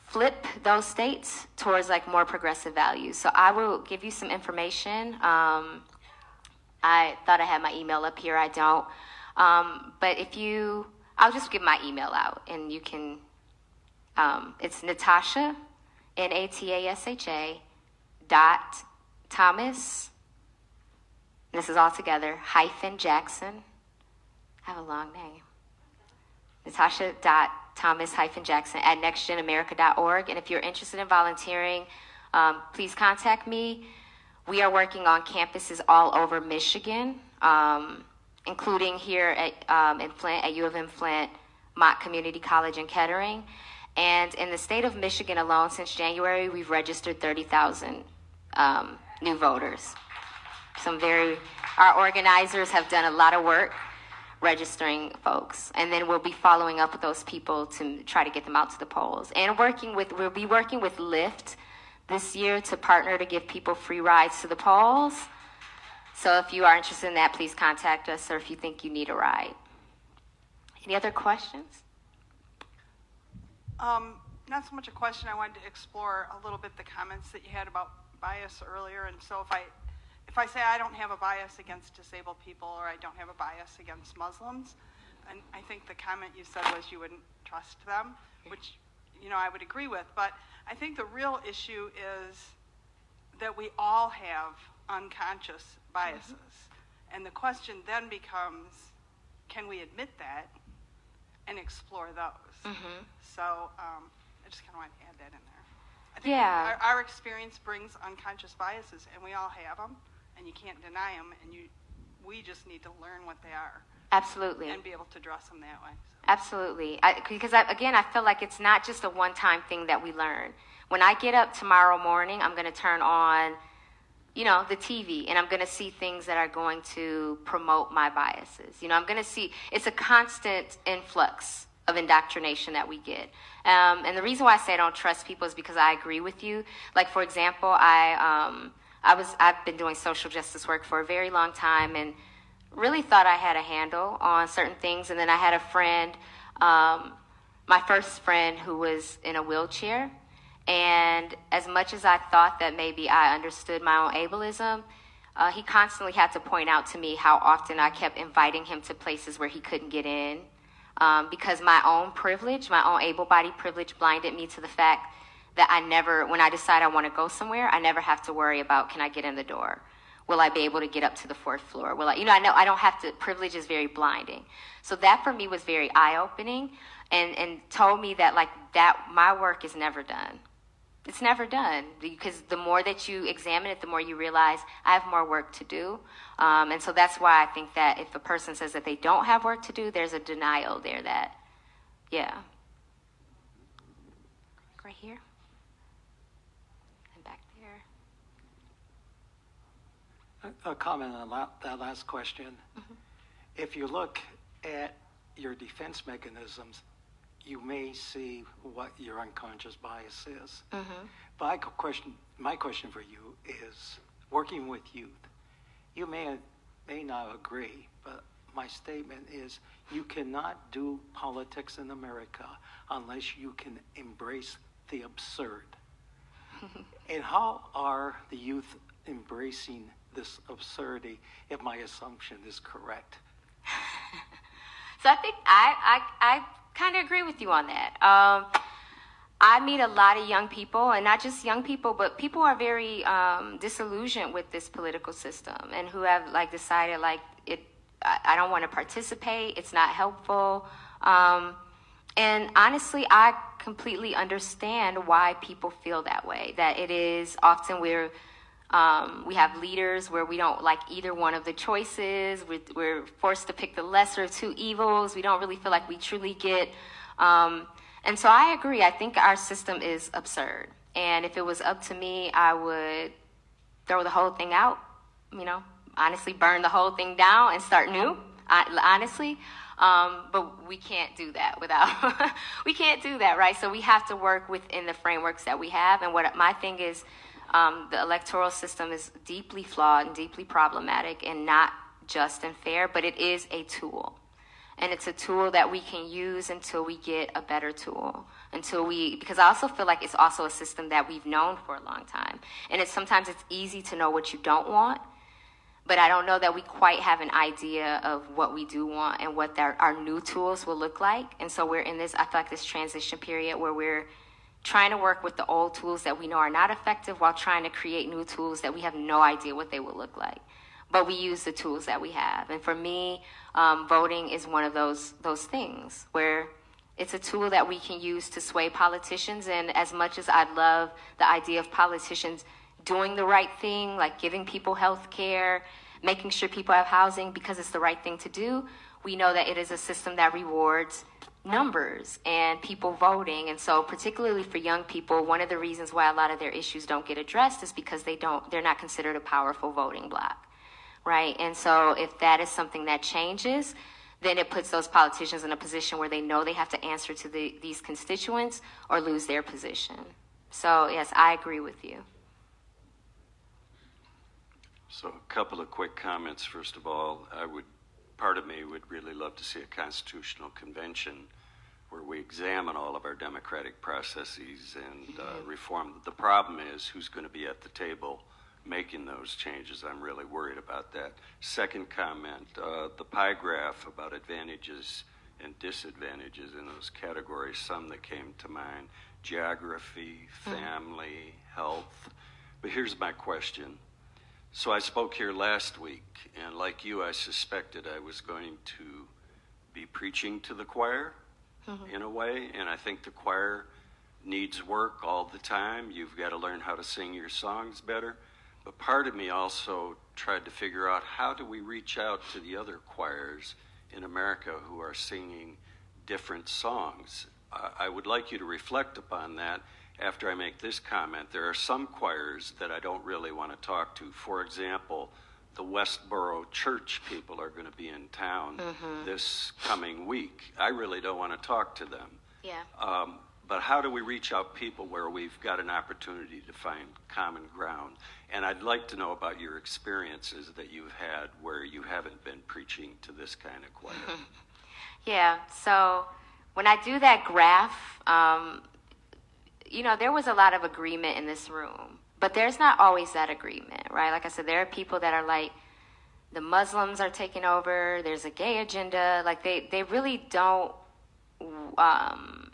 flip those states towards like more progressive values. So I will give you some information. I thought I had my email up here. I don't. But I'll just give my email out, and you can, it's Natasha, Natasha, Thomas, this is all together, -Jackson. I have a long name. Natasha.Thomas-Jackson at nextgenamerica.org. And if you're interested in volunteering, please contact me. We are working on campuses all over Michigan, including here in Flint, at U of M Flint, Mott Community College in Kettering. And in the state of Michigan alone, since January, we've registered 30,000 new voters. Our organizers have done a lot of work registering folks, and then we'll be following up with those people to try to get them out to the polls. And we'll be working with Lyft this year to partner to give people free rides to the polls. So if you are interested in that, please contact us, or if you think you need a ride. Any other questions? Not so much a question. I wanted to explore a little bit the comments that you had about bias earlier. And so if I say I don't have a bias against disabled people, or I don't have a bias against Muslims, and I think the comment you said was you wouldn't trust them, which I would agree with. But I think the real issue is that we all have unconscious biases. Mm-hmm. And the question then becomes, can we admit that and explore those? Mm-hmm. So I just kind of want to add that in there. I think our experience brings unconscious biases, and we all have them, and you can't deny them, and we just need to learn what they are. Absolutely. And be able to address them that way. So. Absolutely. Because I feel like it's not just a one-time thing that we learn. When I get up tomorrow morning, I'm going to turn on, the TV, and I'm going to see things that are going to promote my biases. I'm going to see, it's a constant influx of indoctrination that we get. And the reason why I say I don't trust people is because I agree with you. Like, for example, I've been doing social justice work for a very long time, and really thought I had a handle on certain things. And then I had a friend, my first friend, who was in a wheelchair. And as much as I thought that maybe I understood my own ableism, he constantly had to point out to me how often I kept inviting him to places where he couldn't get in. Because my own privilege, my own able-bodied privilege, blinded me to the fact that when I decide I want to go somewhere, I never have to worry about, can I get in the door? Will I be able to get up to the 4th floor? I know I don't have to, privilege is very blinding. So that for me was very eye-opening, and told me that my work is never done. It's never done, because the more that you examine it, the more you realize I have more work to do. And so that's why I think that if a person says that they don't have work to do, there's a denial there that, right here and back there. A comment on that last question. Mm-hmm. If you look at your defense mechanisms, you may see what your unconscious bias is. Mm-hmm. But my question for you is, working with youth, you may not agree, but my statement is you cannot do politics in America unless you can embrace the absurd. And how are the youth embracing this absurdity, if my assumption is correct? So I think I kind of agree with you on that. I meet a lot of young people, and not just young people, but people who are very disillusioned with this political system and who have like decided like I don't want to participate. It's not helpful. And honestly, I completely understand why people feel that way. That it is often we have leaders where we don't like either one of the choices. We're forced to pick the lesser of two evils. We don't really feel like we truly get. And so I agree. I think our system is absurd. And if it was up to me, I would throw the whole thing out, honestly, burn the whole thing down and start new, honestly. But we can't do that we can't do that, right? So we have to work within the frameworks that we have. And what my thing is, the electoral system is deeply flawed and deeply problematic and not just and fair, but it is a tool. And it's a tool that we can use until we get a better tool. Because I also feel like it's also a system that we've known for a long time. And sometimes it's easy to know what you don't want, but I don't know that we quite have an idea of what we do want and what our new tools will look like. And so we're in this, I feel like this transition period where we're trying to work with the old tools that we know are not effective while trying to create new tools that we have no idea what they will look like. But we use the tools that we have. And for me, voting is one of those things where it's a tool that we can use to sway politicians. And as much as I'd love the idea of politicians doing the right thing, like giving people health care, making sure people have housing because it's the right thing to do, we know that it is a system that rewards numbers and people voting. And so particularly for young people, one of the reasons why a lot of their issues don't get addressed is because they're not considered a powerful voting bloc. Right, and so if that is something that changes, then it puts those politicians in a position where they know they have to answer to these constituents or lose their position. So yes, I agree with you. So a couple of quick comments. First of all, part of me would really love to see a constitutional convention where we examine all of our democratic processes and reform. The problem is who's going to be at the table making those changes. I'm really worried about that. Second comment, the pie graph about advantages and disadvantages in those categories, some that came to mind, geography, family, health. But here's my question. So I spoke here last week, and like you, I suspected I was going to be preaching to the choir in a way, and I think the choir needs work all the time. You've got to learn how to sing your songs better. But part of me also tried to figure out how do we reach out to the other choirs in America who are singing different songs. I would like you to reflect upon that after I make this comment. There are some choirs that I don't really want to talk to. For example, the Westboro Church people are going to be in town this coming week. I really don't want to talk to them. Yeah. But how do we reach out people where we've got an opportunity to find common ground? And I'd like to know about your experiences that you've had where you haven't been preaching to this kind of choir. Yeah, so when I do that graph, there was a lot of agreement in this room. But there's not always that agreement, right? Like I said, there are people that are like, the Muslims are taking over, there's a gay agenda. Like they really don't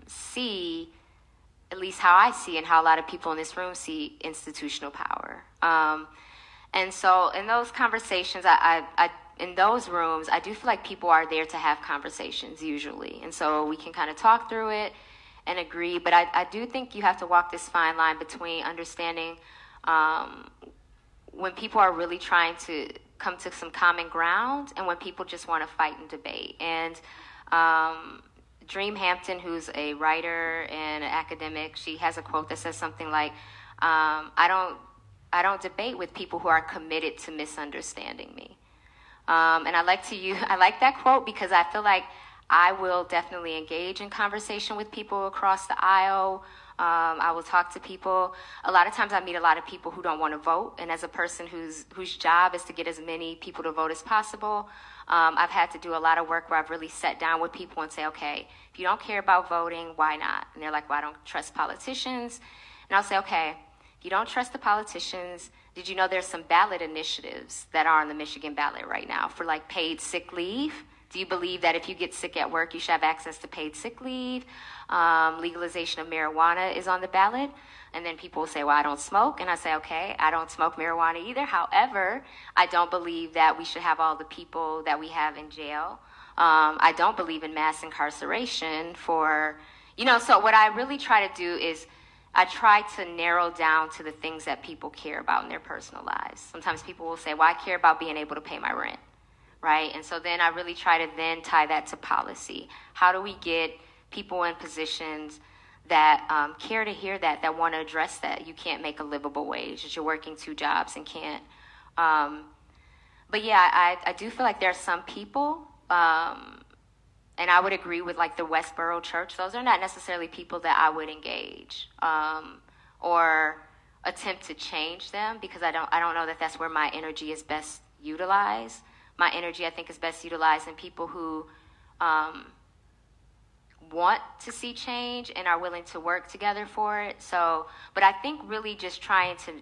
see, at least how I see and how a lot of people in this room see, institutional power. And so in those conversations, in those rooms, I do feel like people are there to have conversations usually. And so we can kind of talk through it and agree. But I do think you have to walk this fine line between understanding when people are really trying to come to some common ground and when people just want to fight and debate. And Dream Hampton, who's a writer and an academic, she has a quote that says something like, I don't debate with people who are committed to misunderstanding me. And I like that quote because I feel like I will definitely engage in conversation with people across the aisle. I will talk to people. A lot of times I meet a lot of people who don't want to vote. And as a person whose job is to get as many people to vote as possible, I've had to do a lot of work where I've really sat down with people and say, okay, if you don't care about voting, why not? And they're like, well, I don't trust politicians. And I'll say, okay, if you don't trust the politicians, did you know there's some ballot initiatives that are on the Michigan ballot right now for like paid sick leave? Do you believe that if you get sick at work, you should have access to paid sick leave? Legalization of marijuana is on the ballot. And then people will say, well, I don't smoke. And I say, okay, I don't smoke marijuana either. However, I don't believe that we should have all the people that we have in jail. I don't believe in mass incarceration for, so what I really try to do is I try to narrow down to the things that people care about in their personal lives. Sometimes people will say, well, I care about being able to pay my rent, right? And so then I really try to then tie that to policy. How do we get people in positions that care to hear that want to address that? You can't make a livable wage, that you're working 2 jobs and can't. But yeah, I do feel like there are some people, and I would agree with like the Westboro Church. Those are not necessarily people that I would engage or attempt to change them, because I don't know that that's where my energy is best utilized. My energy, I think, is best utilized in people who want to see change and are willing to work together for it. So, but I think really just trying to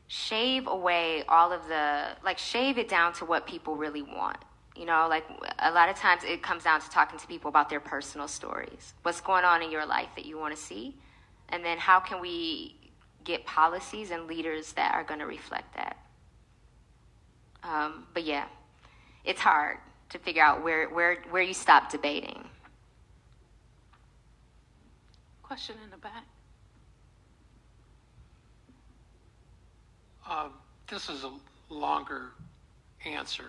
shave away all of shave it down to what people really want. Like a lot of times it comes down to talking to people about their personal stories. What's going on in your life that you want to see? And then how can we get policies and leaders that are going to reflect that? But yeah, it's hard to figure out where you stop debating. Question in the back. This is a longer answer,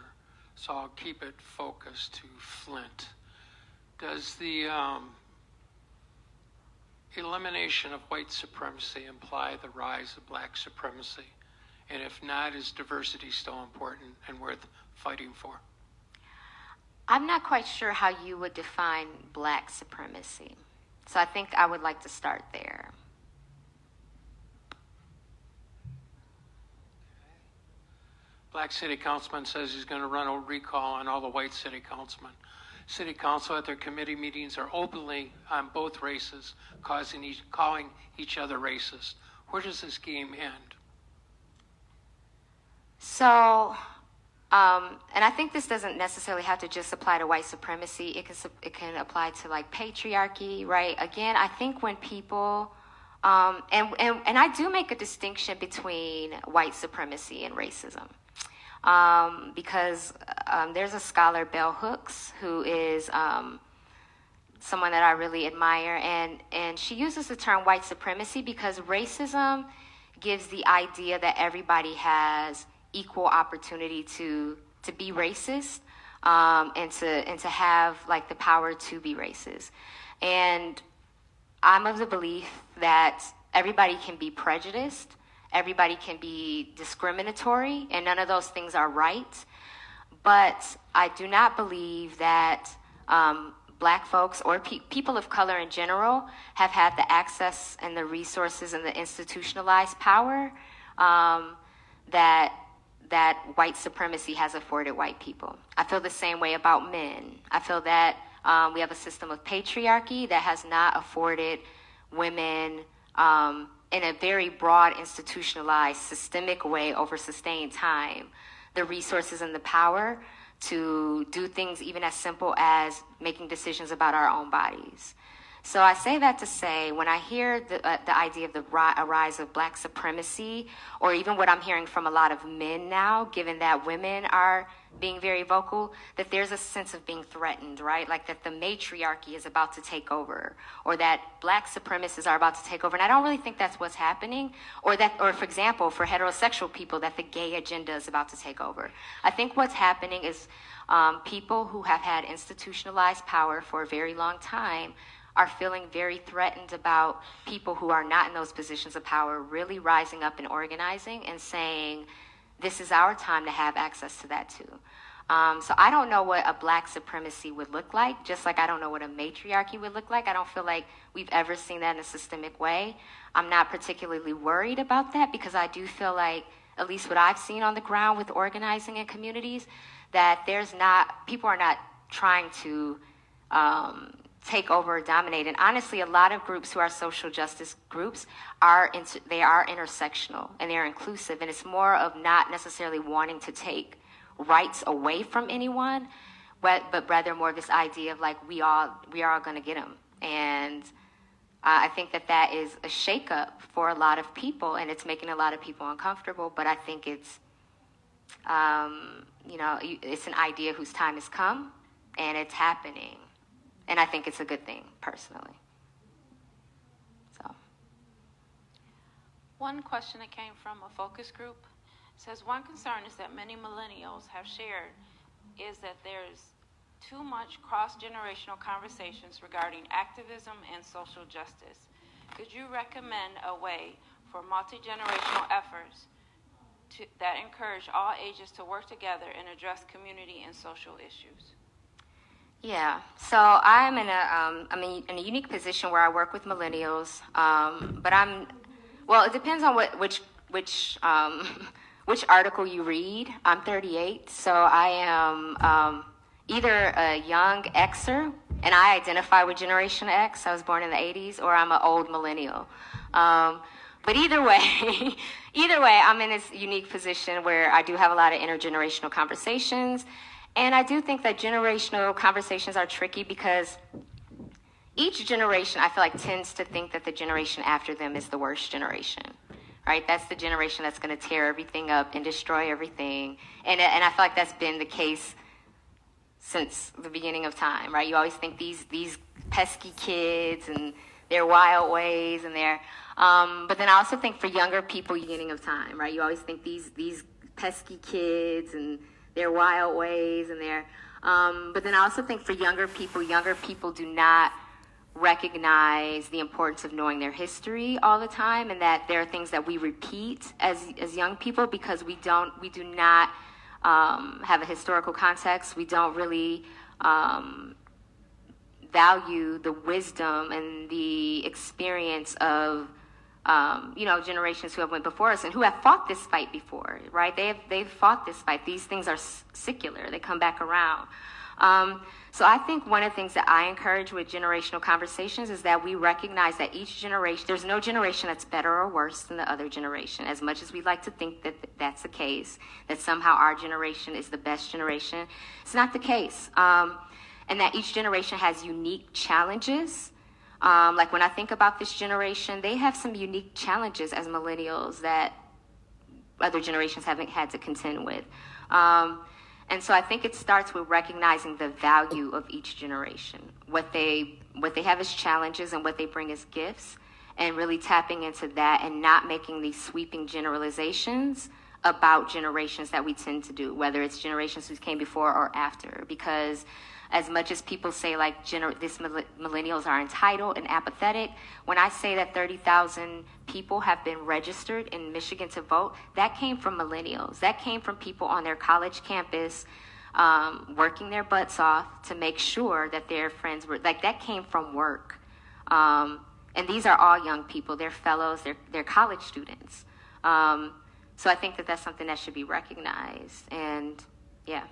so I'll keep it focused to Flint. Does the elimination of white supremacy imply the rise of black supremacy? And if not, is diversity still important and worth fighting for? I'm not quite sure how you would define black supremacy. So I think I would like to start there. Black city councilman says he's going to run a recall on all the white city councilmen. City council at their committee meetings are openly on both races, calling each other racist. Where does this game end? So, and I think this doesn't necessarily have to just apply to white supremacy. It can apply to like patriarchy, right? Again, I think when people, and I do make a distinction between white supremacy and racism. Because there's a scholar, Bell Hooks, who is someone that I really admire, and she uses the term white supremacy because racism gives the idea that everybody has equal opportunity to be racist, and to have like the power to be racist. And I'm of the belief that everybody can be prejudiced, everybody can be discriminatory, and none of those things are right. But I do not believe that black folks or people of color in general have had the access and the resources and the institutionalized power that white supremacy has afforded white people. I feel the same way about men. I feel that we have a system of patriarchy that has not afforded women in a very broad, institutionalized, systemic way over sustained time, the resources and the power to do things even as simple as making decisions about our own bodies. So I say that to say, when I hear the idea of a rise of black supremacy, or even what I'm hearing from a lot of men now, given that women are being very vocal, that there's a sense of being threatened, right? Like that the matriarchy is about to take over, or that black supremacists are about to take over. And I don't really think that's what's happening, or for example, for heterosexual people, that the gay agenda is about to take over. I think what's happening is people who have had institutionalized power for a very long time are feeling very threatened about people who are not in those positions of power really rising up and organizing and saying, this is our time to have access to that too. So I don't know what a black supremacy would look like, just like I don't know what a matriarchy would look like. I don't feel like we've ever seen that in a systemic way. I'm not particularly worried about that because I do feel like, at least what I've seen on the ground with organizing in communities, that people are not trying to take over or dominate. And honestly, a lot of groups who are social justice groups are intersectional and they're inclusive, and it's more of not necessarily wanting to take rights away from anyone, but rather more of this idea of like we are going to get them. And I think that is a shakeup for a lot of people, and it's making a lot of people uncomfortable. But I think it's, it's an idea whose time has come, and it's happening. And I think it's a good thing, personally. So. One question that came from a focus group says, one concern is that many millennials have shared is that there's too much cross-generational conversations regarding activism and social justice. Could you recommend a way for multi-generational efforts that encourage all ages to work together and address community and social issues? Yeah, so I'm in a unique position where I work with millennials, but it depends on which article you read. I'm 38, so I am either a young Xer, and I identify with Generation X. I was born in the 80s, or I'm an old millennial. But either way, I'm in this unique position where I do have a lot of intergenerational conversations. And I do think that generational conversations are tricky because each generation, I feel like, tends to think that the generation after them is the worst generation, right? That's the generation that's going to tear everything up and destroy everything. And I feel like that's been the case since the beginning of time, right? You always think these pesky kids and their wild ways and their... but then I also think for younger people, beginning of time, right? You always think these pesky kids and their wild ways and their... but then I also think for younger people do not recognize the importance of knowing their history all the time, and that there are things that we repeat as young people because we do not have a historical context. We don't really value the wisdom and the experience of generations who have went before us and who have fought this fight before, right? They've fought this fight. These things are secular. They come back around. So I think one of the things that I encourage with generational conversations is that we recognize that each generation, there's no generation that's better or worse than the other generation. As much as we like to think that that's the case, that somehow our generation is the best generation, it's not the case. And that each generation has unique challenges. Like when I think about this generation, they have some unique challenges as millennials that other generations haven't had to contend with. And so I think it starts with recognizing the value of each generation, what they have as challenges and what they bring as gifts, and really tapping into that and not making these sweeping generalizations about generations that we tend to do, whether it's generations who came before or after. Because as much as people say like millennials are entitled and apathetic, when I say that 30,000 people have been registered in Michigan to vote, that came from millennials. That came from people on their college campus working their butts off to make sure that their friends were, like that came from work. And these are all young people. They're fellows, they're college students. So I think that that's something that should be recognized. And yeah.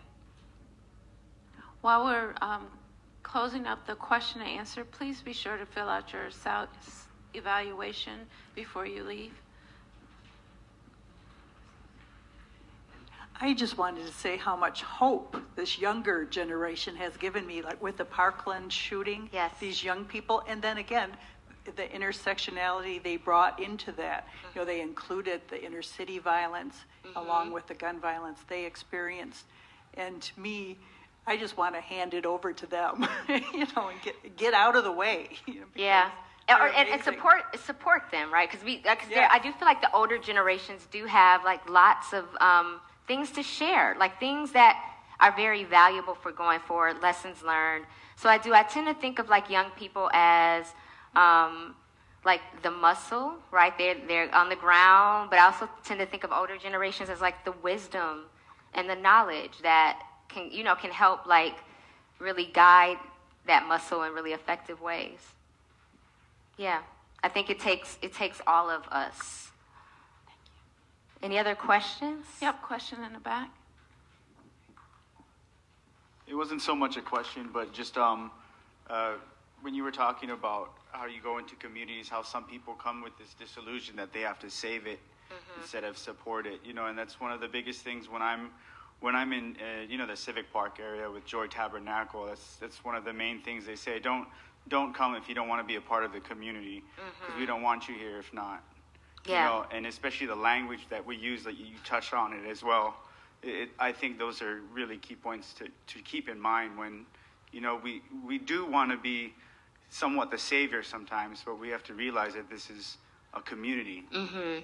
While we're closing up the question and answer, please be sure to fill out your self-evaluation before you leave. I just wanted to say how much hope this younger generation has given me, like with the Parkland shooting, yes. These young people, and then again, the intersectionality they brought into that. You know, they included the inner city violence along with the gun violence they experienced. And to me, I just want to hand it over to them, and get out of the way. Yeah, and support them, right? Because I do feel like the older generations do have like lots of things to share, like things that are very valuable for going forward, lessons learned. So I tend to think of like young people as like the muscle, right? They're on the ground, but I also tend to think of older generations as like the wisdom and the knowledge that can help like really guide that muscle in really effective ways. Yeah, I think it takes all of us. Any other questions? Yep, question in the back. It wasn't so much a question, but just when you were talking about how you go into communities, how some people come with this disillusion that they have to save it instead of support it, and that's one of the biggest things when I'm when I'm in, the Civic Park area with Joy Tabernacle, that's one of the main things they say. Don't come if you don't want to be a part of the community, because we don't want you here if not. Yeah. And especially the language that we use, that you touched on it as well. I think those are really key points to keep in mind when, we do want to be somewhat the savior sometimes, but we have to realize that this is a community, and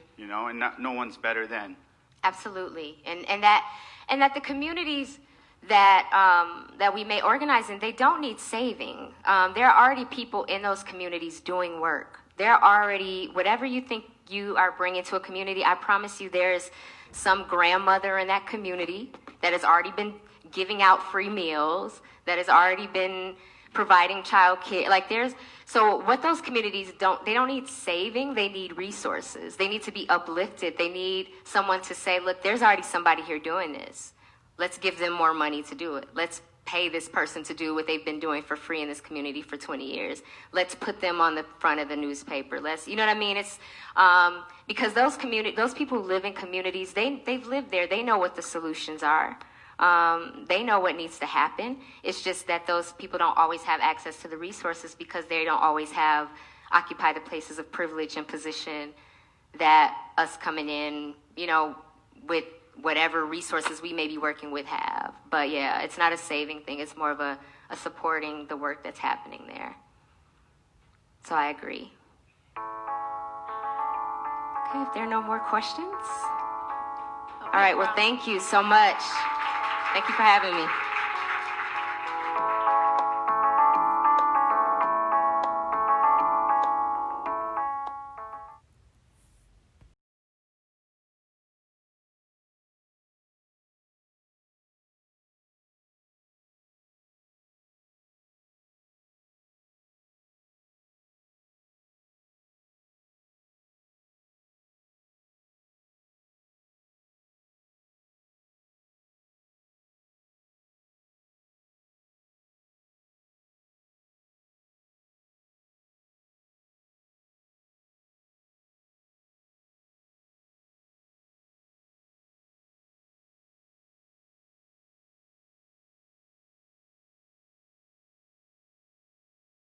no one's better than. Absolutely, and that the communities that we may organize in, they don't need saving. There are already people in those communities doing work. They're already, whatever you think you are bringing to a community, I promise you there's some grandmother in that community that has already been giving out free meals, that has already been providing child care. So what those communities they don't need saving, they need resources. They need to be uplifted. They need someone to say, look, there's already somebody here doing this. Let's give them more money to do it. Let's pay this person to do what they've been doing for free in this community for 20 years. Let's put them on the front of the newspaper. You know what I mean? It's because those people who live in communities, they've lived there. They know what the solutions are. They know what needs to happen. It's just that those people don't always have access to the resources because they don't always occupy the places of privilege and position that us coming in, with whatever resources we may be working with have. But yeah, it's not a saving thing. It's more of a supporting the work that's happening there. So I agree. Okay, if there are no more questions. All right, well, thank you so much. Thank you for having me.